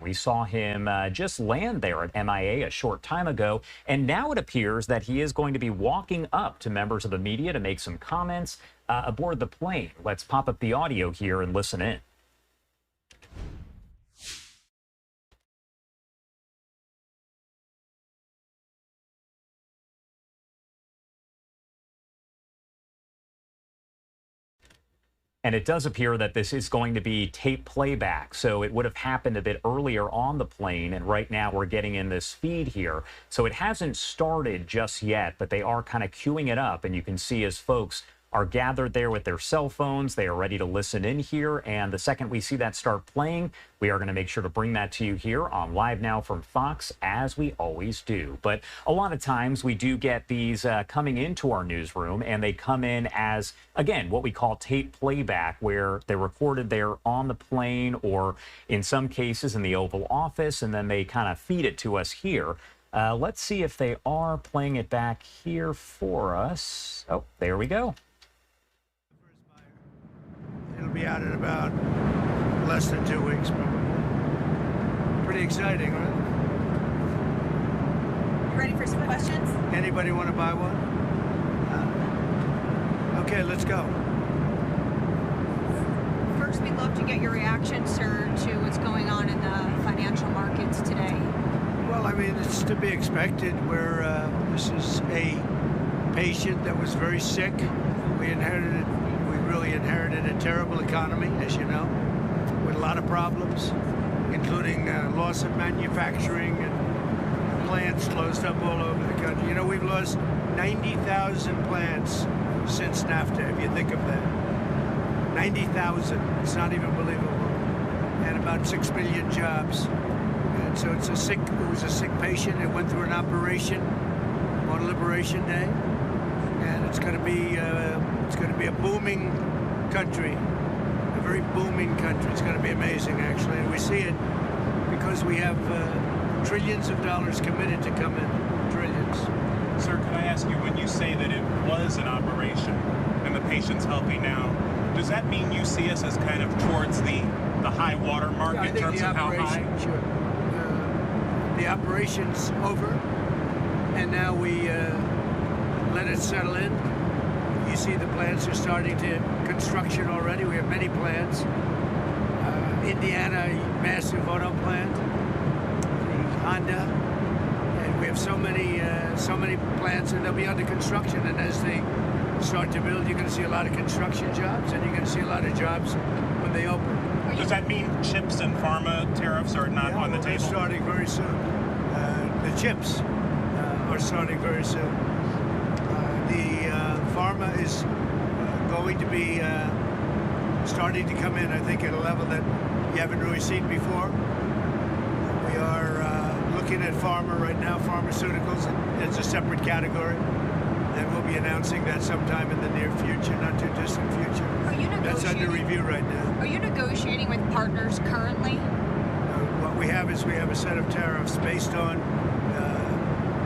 We saw him just land there at MIA a short time ago, and now it appears that he is going to be walking up to members of the media to make some comments aboard the plane. Let's pop up the audio here and listen in. And it does appear that this is going to be tape playback. So it would have happened a bit earlier on the plane. And right now we're getting in this feed here. So it hasn't started just yet, but they are kind of queuing it up. And you can see as folks are gathered there with their cell phones, they are ready to listen in here. And the second we see that start playing, we are going to make sure to bring that to you here on Live Now from Fox, as we always do. But a lot of times we do get these coming into our newsroom, and they come in as, again, what we call tape playback, where they're recorded there on the plane or in some cases in the Oval Office, and then they kind of feed it to us here. Let's see if they are playing it back here for us. Oh, there we go. It'll be out in about less than 2 weeks, probably. Pretty exciting, right? You ready for some questions? Anybody want to buy one? Okay, let's go. First, we'd love to get your reaction, sir, to what's going on in the financial markets today. Well, I mean, it's to be expected. This is a patient that was very sick. We really inherited a terrible economy, as you know, with a lot of problems, including loss of manufacturing and plants closed up all over the country. You know, we've lost 90,000 plants since NAFTA, if you think of that. 90,000. It's not even believable. And about 6 million jobs. And so it was a sick patient. It went through an operation on Liberation Day. And it's going to be a booming country, a very booming country. It's going to be amazing, actually, and we see it because we have trillions of dollars committed to come in, trillions. Sir, can I ask you, when you say that it was an operation and the patient's healthy now, does that mean you see us as kind of towards the high water mark in terms of how high? Sure. The operation's over, and now we let it settle in. You see the plants are starting to construction already. We have many plants. Indiana, massive auto plant, the Honda, and we have so many plants, and they'll be under construction. And as they start to build, you're going to see a lot of construction jobs, and you're going to see a lot of jobs when they open. Does that mean chips and pharma tariffs are not on the table? They're starting very soon. The chips are starting very soon. Pharma is going to be starting to come in, I think, at a level that you haven't really seen before. We are looking at pharma right now, pharmaceuticals, as a separate category, and we'll be announcing that sometime in the near future, not too distant future. Are you negotiating? That's under review right now. Are you negotiating with partners currently? What we have is a set of tariffs based on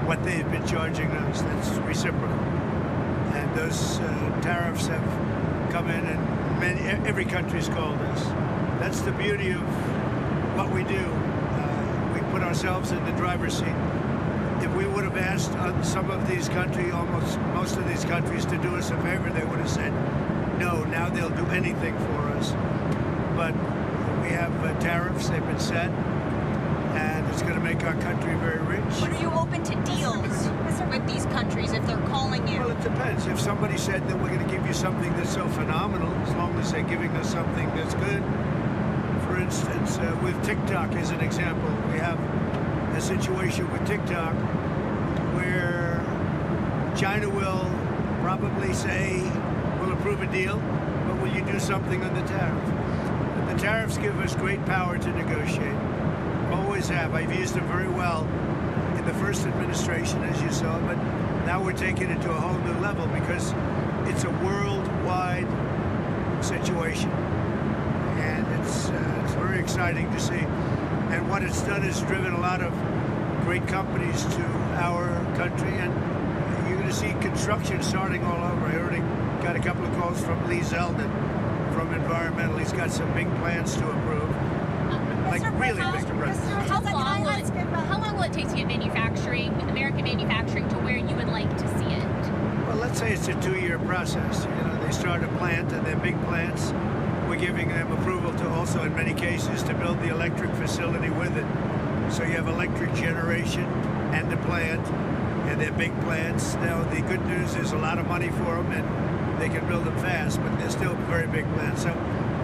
what they've been charging us. That's reciprocal. And those tariffs have come in, and every country's called us. That's the beauty of what we do. We put ourselves in the driver's seat. If we would have asked some of these countries, most of these countries, to do us a favor, they would have said no. Now they'll do anything for us. But we have tariffs. They've been set, and it's going to make our country very rich. But are you open to deals with these countries if they're calling you? Well, it depends. If somebody said that we're going to give you something that's so phenomenal, as long as they're giving us something that's good. For instance, with TikTok as an example, we have a situation with TikTok where China will probably say, we'll approve a deal, but will you do something on the tariff? But the tariffs give us great power to negotiate. Always have. I've used them very well in the first administration, as you saw, but now we're taking it to a whole new level because it's a worldwide situation, and it's very exciting to see. And what it's done is driven a lot of great companies to our country, and you're going to see construction starting all over. I already got a couple of calls from Lee Zeldin from Environmental. He's got some big plans to approve. like really big. How long will it take to get American manufacturing to where you would like to see it? Well, let's say it's a 2-year process. They start a plant, and they're big plants. We're giving them approval to also, in many cases, to build the electric facility with it. So you have electric generation and the plant, and they're big plants. Now, the good news is a lot of money for them, and they can build them fast, but they're still very big plants. So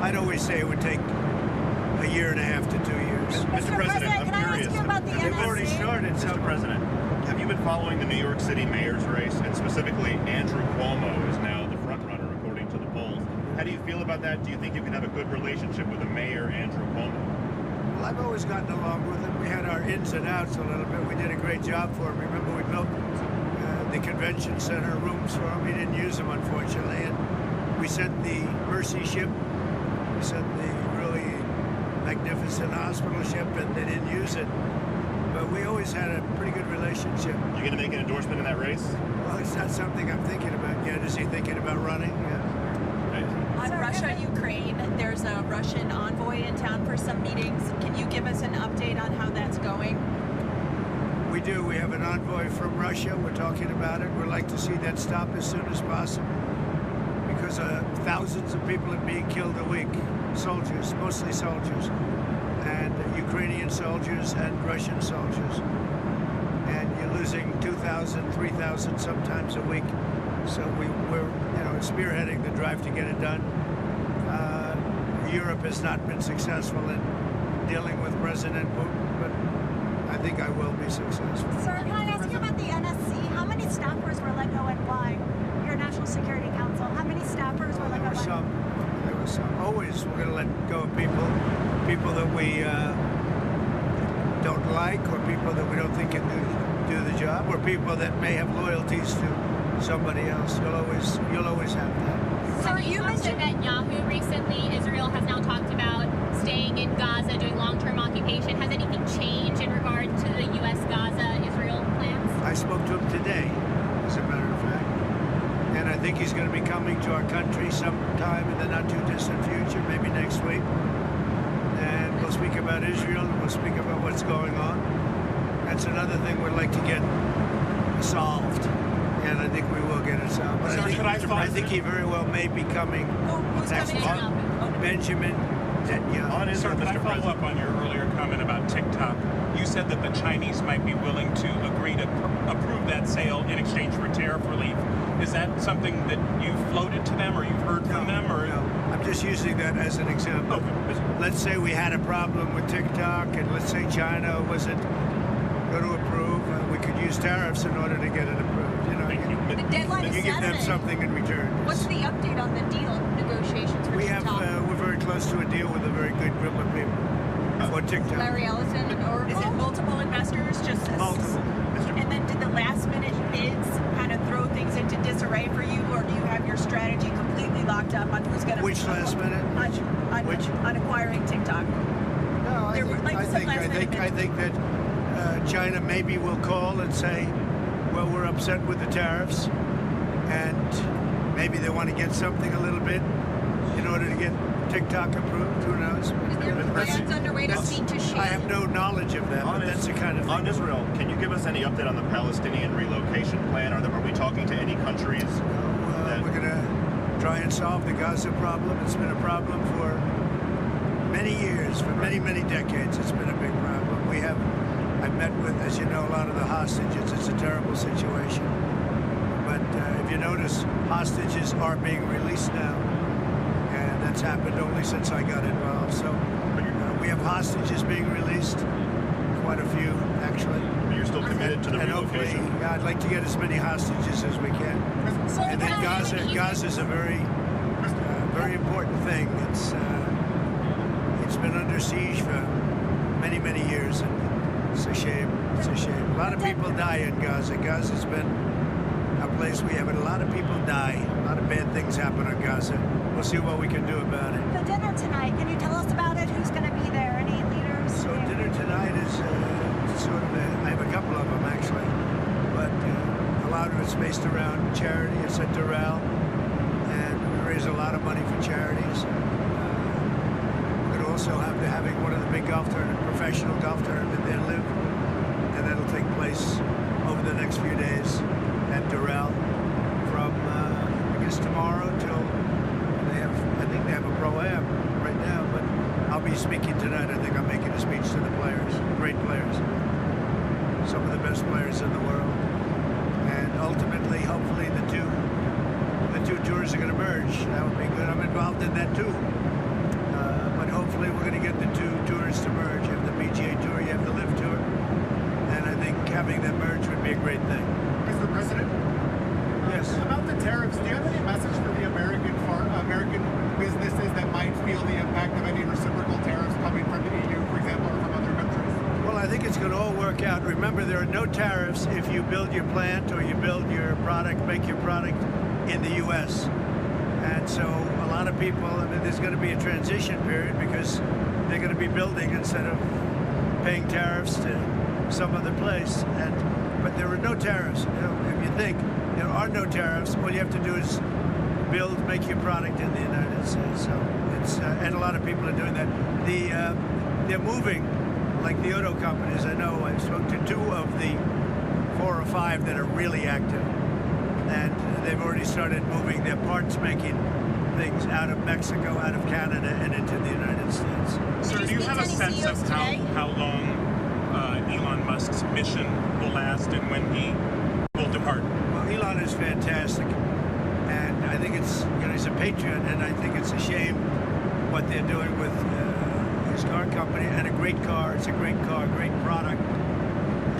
I'd always say it would take a year and a half to 2 years. Mr. President, I'm curious. They've already started. Mr. President, have you been following the New York City mayor's race, and specifically Andrew Cuomo is now the front runner according to the polls? How do you feel about that? Do you think you can have a good relationship with the mayor, Andrew Cuomo? Well, I've always gotten along with him. We had our ins and outs a little bit. We did a great job for him. Remember, we built the convention center rooms for him. He didn't use them, unfortunately. And we sent the Mercy ship. We sent the really magnificent hospital ship, and they didn't use it. But we always had a pretty good relationship. You going to make an endorsement in that race? Well, it's not something I'm thinking about yet. Is he thinking about running? Yeah. On Russia, Ukraine, there's a Russian envoy in town for some meetings. Can you give us an update on how that's going? We do. We have an envoy from Russia. We're talking about it. We'd like to see that stop as soon as possible because thousands of people are being killed a week. Soldiers, mostly soldiers, and Ukrainian soldiers and Russian soldiers. And you're losing 2,000, 3,000 sometimes a week. So we're spearheading the drive to get it done. Europe has not been successful in dealing with President Putin, but I think I will be successful. Sir, can I ask you about the NSC? How many staffers were let go and why? Your National Security Council, how many staffers were let go? There were some. Always we're going to let go of people that we don't like, or people that we don't think can do the job, or people that may have loyalties to somebody else. You'll always have that. So you mentioned Netanyahu recently. Israel has now talked about staying in Gaza, doing long-term occupation. Has anything changed in regard to the U.S. Gaza-Israel plans? I spoke to him today, as a matter of fact. And I think he's going to be coming to our country sometime in the not-too-distant future, maybe next week. And we'll speak about Israel, and we'll speak about what's going on. That's another thing we'd like to get solved. And I think we will get it solved. But I think he very well may be coming next month. Benjamin Netanyahu. Sir, can I follow up on your earlier comment about TikTok? You said that the Chinese might be willing to agree to approve that sale in exchange for tariff relief. Is that something that you've floated to them, or you've heard from them? Or no, I'm just using that as an example. Okay. Let's say we had a problem with TikTok, and let's say China wasn't going to approve. We could use tariffs in order to get it approved. The deadline is you give them Saturday. something in return. What's the update on the deal negotiations for TikTok? We're very close to a deal with a very good group of people for TikTok. Larry Ellison and Oracle? Is it multiple investors? Multiple. And then did the last minute bids kind of throw things into disarray for you, or do you have your strategy completely locked up on who's going to... Which last minute? On acquiring TikTok. No, I think that China maybe will call and say, well, we're upset with the tariffs, and maybe they want to get something a little bit in order to get TikTok approved. Who knows? Is there plans underway to speak to Xi? I have no knowledge of that, but that's the kind of thing. On Israel, can you give us any update on the Palestinian relocation plan? Are we talking to any countries? We're going to try and solve the Gaza problem. It's been a problem for many years, for many, many decades. It's been a big problem. I've met with, as you know, a lot of the hostages. It's a terrible situation. But if you notice, hostages are being released now. And that's happened only since I got involved. So we have hostages being released, quite a few, actually. But you're still committed to the and relocation? Hopefully, I'd like to get as many hostages as we can. And then Gaza's a very, very important thing. It's been under siege for many, many years. And it's a shame. It's a shame. A lot of people die in Gaza. Gaza's been a place we have a lot of people die. A lot of bad things happen in Gaza. We'll see what we can do about it. The dinner tonight, can you tell us about it? Who's going to be there? Any leaders? So dinner tonight is sort of I have a couple of them actually, but a lot of it's based around charity. It's at Doral, and we raise a lot of money for charities. We're going to also have having one of the big golf tournament, professional golf tournament there, LIV, and that'll take place over the next few days at Doral from I guess tomorrow till I think they have a pro-am right now, but I'll be speaking tonight. I think I'm making a speech to the players, great players, some of the best players in the world, and ultimately, hopefully, the two tours are going to merge. That would be good. I'm involved in that too. But hopefully we're going to get the two tours to merge. You have the PGA Tour, you have the LIV Tour. And I think having them merge would be a great thing. Mr. President? Yes. About the tariffs, do you have any message for the American businesses that might feel the impact of any reciprocal tariffs coming from the EU, for example, or from other countries? Well, I think it's going to all work out. Remember, there are no tariffs if you build your plant or you build your product, make your product in the U.S. And so a lot of people, I mean, there's going to be a transition period because they're going to be building instead of paying tariffs to some other place. But there are no tariffs. You know, if you think there are no tariffs, all you have to do is build, make your product in the United States. So it's and a lot of people are doing that. They're moving, like the auto companies. I know I spoke to 2 of the 4 or 5 that are really active. And they've already started moving their parts making things out of Mexico, out of Canada, and into the United States. Sir, do you have a sense of how long Elon Musk's mission will last and when he will depart? Well, Elon is fantastic. And I think it's, you know, he's a patriot, and I think it's a shame what they're doing with his car company, and a great car. It's a great car, great product.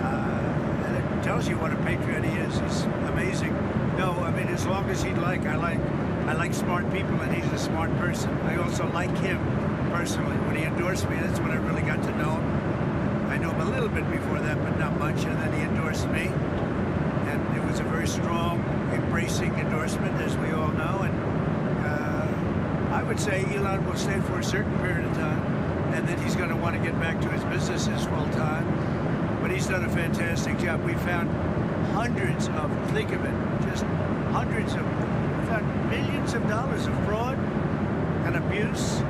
And it tells you what a patriot he is. He's amazing. No, I mean, as long as he'd like, I like smart people, and he's a smart person. I also like him personally. When he endorsed me, that's when I really got to know him. I knew him a little bit before that, but not much, and then he endorsed me. And it was a very strong, embracing endorsement, as we all know. And I would say Elon will stay for a certain period of time, and then he's going to want to get back to his businesses full time. But he's done a fantastic job. We found hundreds of, think of it, just hundreds of, we found millions of dollars of fraud and abuse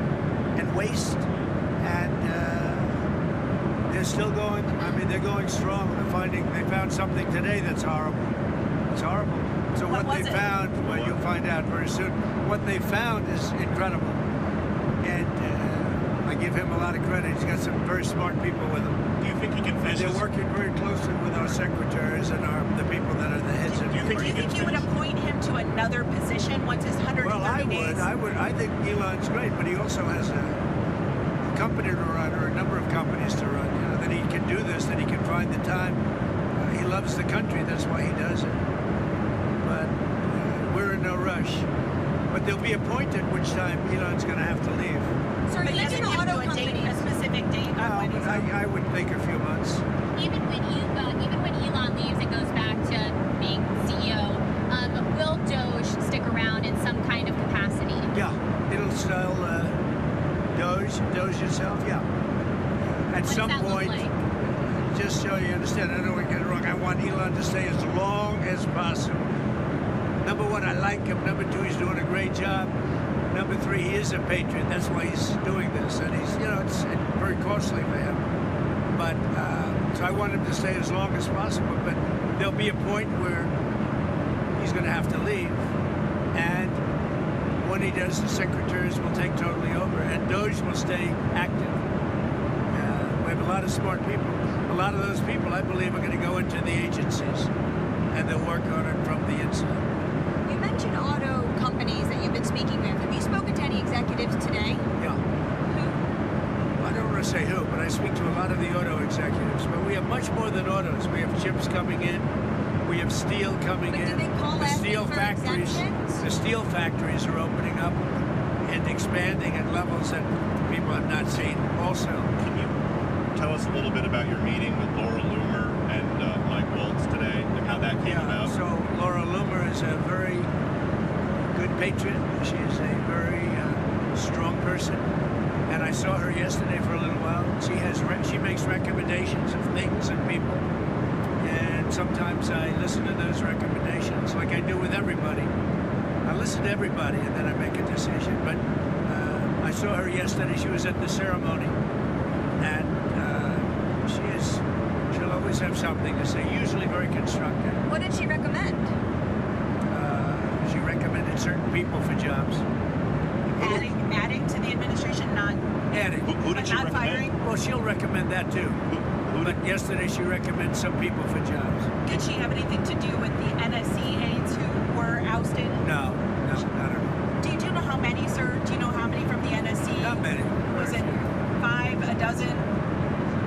and waste. And they're still going, I mean, they're going strong. They found something today that's horrible. It's horrible. So what they found, well, you'll find out very soon. What they found is incredible. And I give him a lot of credit. He's got some very smart people with him. Do you think he can finish? They're working very closely with our secretaries and the people that are the heads of. Do you think you would appoint him to another position once his 130 days? I would. I think Elon's great, but he also has a company to run, or a number of companies to run. You know, that he can do this, that he can find the time. He loves the country. That's why he does it. But we're in no rush. But there'll be a point at which time Elon's going to have to leave. So But even doesn't give auto you a date, a companies, specific date on when he's I would think a few months. Even when Elon leaves and goes back to being CEO, will Doge stick around in some kind of capacity? Yeah, it'll sell Doge itself. Yeah. At What does some that look point, like? just so you understand, I don't want to get it wrong. I want Elon to stay as long as possible. Number 1, I like him. Number 2, he's doing a great job. Number 3, he is a patriot. That's why he's doing this. And he's, you know, it's very costly for him. But, so I want him to stay as long as possible. But there'll be a point where he's going to have to leave. And when he does, the secretaries will take totally over. And Doge will stay active. We have a lot of smart people. A lot of those people, I believe, are going to go into the agencies. And they'll work on it from the inside. you mentioned auto companies that you've been speaking with. Have you spoken to any executives today? Yeah. I don't want to say who, but I speak to a lot of the auto executives. But we have much more than autos. We have chips coming in. We have steel coming But in. do they call The asking steel for factories. exemptions? The steel factories are opening up and expanding at levels that people have not seen. Also, Can you tell us a little bit about your meeting with Laura Loomer and Mike Waltz today and how that came about? So Laura Loomer is a very good patriot. She is a very strong person. And I saw her yesterday for a little while. She makes recommendations of things and people. And sometimes I listen to those recommendations like I do with everybody. I listen to everybody and then I make a decision. But I saw her yesterday. She was at the ceremony. And something to say, usually very constructive. What did she recommend? She recommended certain people for jobs. Adding to the administration, not Adding. Who did she not recommend? firing. Well, she'll recommend that too. But yesterday she recommended some people for jobs. Did she have anything to do with the NSC aides who were ousted? No, not at all. Do you know how many, sir? Do you know how many from the NSC? Not many. Was it 5, a dozen?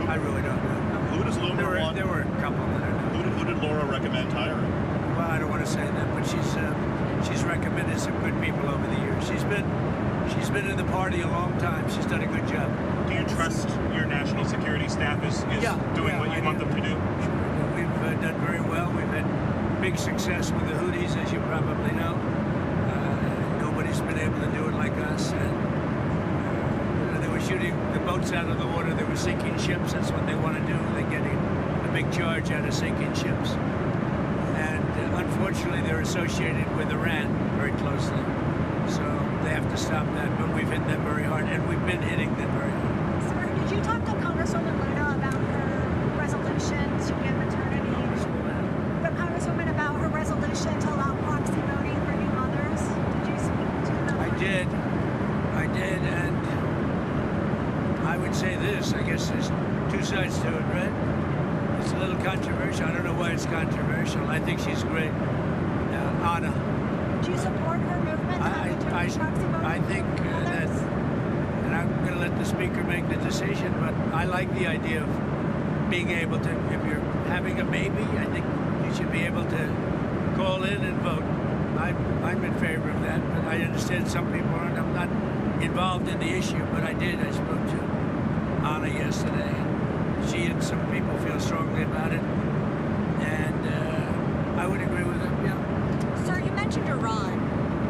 I really don't know. Who does Laura want? There were a couple that I know. Who did Laura recommend hiring? Well, I don't want to say that, but she's recommended some good people over the years. She's been in the party a long time. She's done a good job. Do you trust your national security staff is doing what you want them to do? We've done very well. We've had big success with the Houthis, as you probably know. Nobody's been able to do it like us. And they were shooting the boats out of the water. They were sinking ships. That's what they want to do. They're getting a big charge out of sinking ships. And unfortunately, they're associated with Iran very closely. So they have to stop that. But we've hit them very hard, and we've been hitting them very hard. Sir, did you talk to Congresswoman Luna about her resolution to give maternity? The Congresswoman about her resolution to allow proxy voting for new mothers? Did you speak to them? I did, and I would say this. I guess there's two sides to it, right? It's a little controversial. I don't know why it's controversial. I think she's great. Anna. Do you support her movement to have maternity proxy voting? I think that, and I'm going to let the speaker make the decision, but I like the idea of being able to, if you're having a baby, I think you should be able to call in and vote. I'm in favor of that, but I understand some people aren't. I'm not involved in the issue, but I did. I spoke to Anna yesterday. She and some people feel strongly about it, and I would agree with them, yeah. Sir, you mentioned Iran.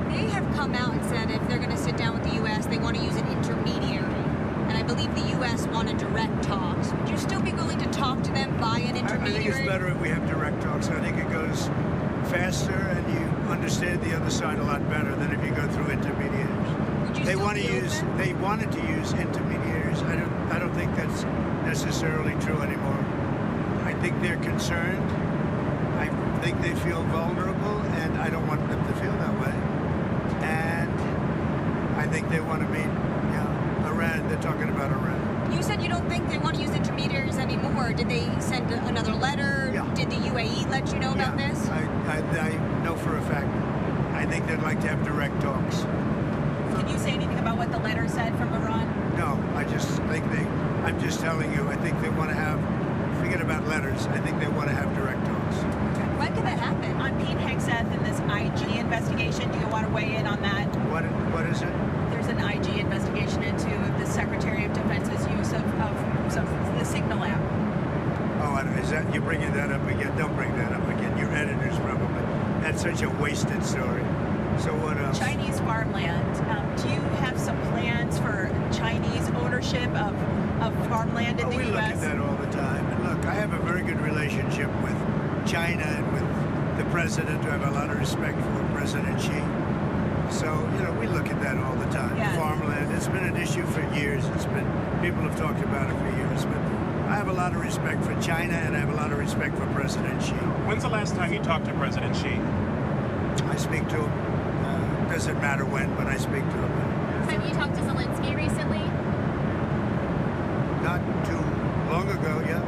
They have come out and said if they're going to sit down with the U.S., they want to use an intermediary. And I believe the U.S. wanted direct talks. Would you still be willing to talk to them via an intermediary? I think it's better if we have direct talks. I think it goes faster, and you understand the other side a lot better than if you go through intermediaries. They wanted to use intermediaries. I don't think that's necessarily true anymore. I think they're concerned. I think they feel vulnerable, and I don't want them to feel that way. And I think they want to meet Iran. They're talking about Iran. You said you don't think they want to use intermediaries anymore. Did they send another letter? Yeah. Did the UAE let you know about this? I know for a fact. I think they'd like to have direct talks. Can you say anything about what the letter said from Iran? No, I just think I'm just telling you, I think they want to have, forget about letters, I think they want to have direct talks. When could that happen? On Pete Hegseth and this IG investigation, do you want to weigh in on that? What is it? There's an IG investigation into the Secretary of Defense's use of the Signal app. Oh, is that, you're bringing that up again? Don't bring that up again. Your editors probably. That's such a wasted story. So what else? Chinese farmland. Do you have some plans for Chinese ownership of farmland in the U.S.? We look at that all the time. And look, I have a very good relationship with China and with the president, who I have a lot of respect for, President Xi. So, we look at that all the time. Yes. Farmland, it's been an issue for years. People have talked about it for years. But I have a lot of respect for China, and I have a lot of respect for President Xi. When's the last time you talked to President Xi? I speak to him. Doesn't matter when, but I speak to him. Have you talked to Zelensky recently? Not too long ago, yeah.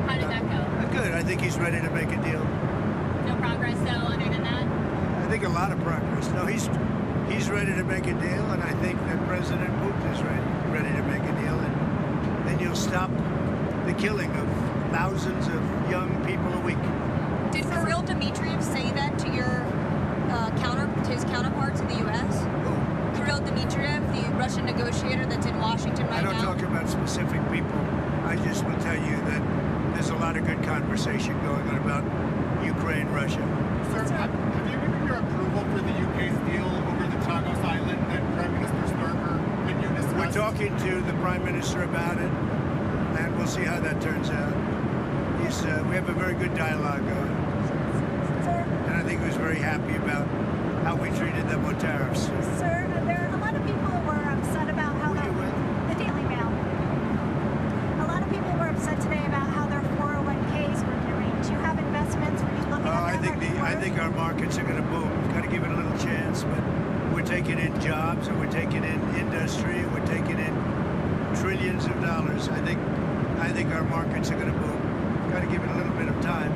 How did that go? Good. I think he's ready to make a deal. No progress, though, other than that? I think a lot of progress. No, he's ready to make a deal, and I think that President Putin is ready to make a deal, and then you'll stop the killing of thousands of young people a week. Did Kirill Dmitriev say that to his counterparts in the U.S.? Who? Kirill Dmitriev, the Russian negotiator that's in Washington right now? I don't talk about specific people. I just will tell you that there's a lot of good conversation going on about Ukraine, Russia. Sir, have you given your approval for the UK's deal over the Chagos Island that Prime Minister Starmer and you discussed? We're talking to the Prime Minister about it, and we'll see how that turns out. We have a very good dialogue going. And I think he was very happy about how we treated them on tariffs. Sir, there are a lot of people who were upset about how the Daily Mail. A lot of people were upset today about how their 401ks were our markets are going to boom. We've got to give it a little chance, but we're taking in jobs and we're taking in industry and we're taking in trillions of dollars. I think our markets are going to boom. Got to give it a little bit of time,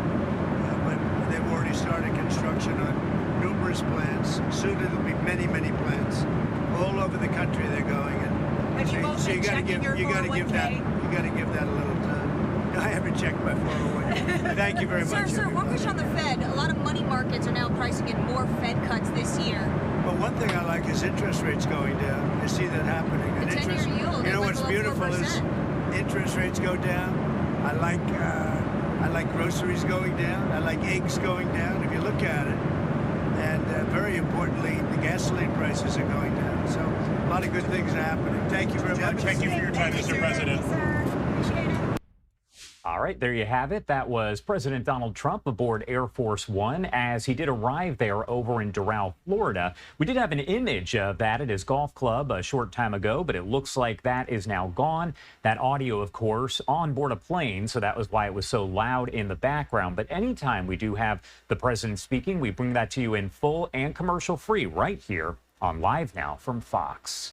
but they've already started construction on numerous plants. Soon it'll be many, many plants all over the country. They're going, and Have you both been checking your you got to 401k? give that a little time. I haven't checked my 401k. Thank you very much. Sir, one question on the Fed. A lot of money markets are now pricing in more Fed cuts this year. But one thing I like is interest rates going down. You see that happening. The 10-year yield, you know what's below beautiful 4%. is interest rates go down. I like groceries going down. I like eggs going down. If you look at it, and very importantly, the gasoline prices are going down. So a lot of good things are happening. Thank you very much. Thank you for your time, Mr. President. Sir, appreciate it. All right, there you have it. That was President Donald Trump aboard Air Force One as he did arrive there over in Doral, Florida. We did have an image of that at his golf club a short time ago, but it looks like that is now gone. That audio, of course, on board a plane, so that was why it was so loud in the background. But anytime we do have the president speaking, we bring that to you in full and commercial free right here on Live Now from Fox.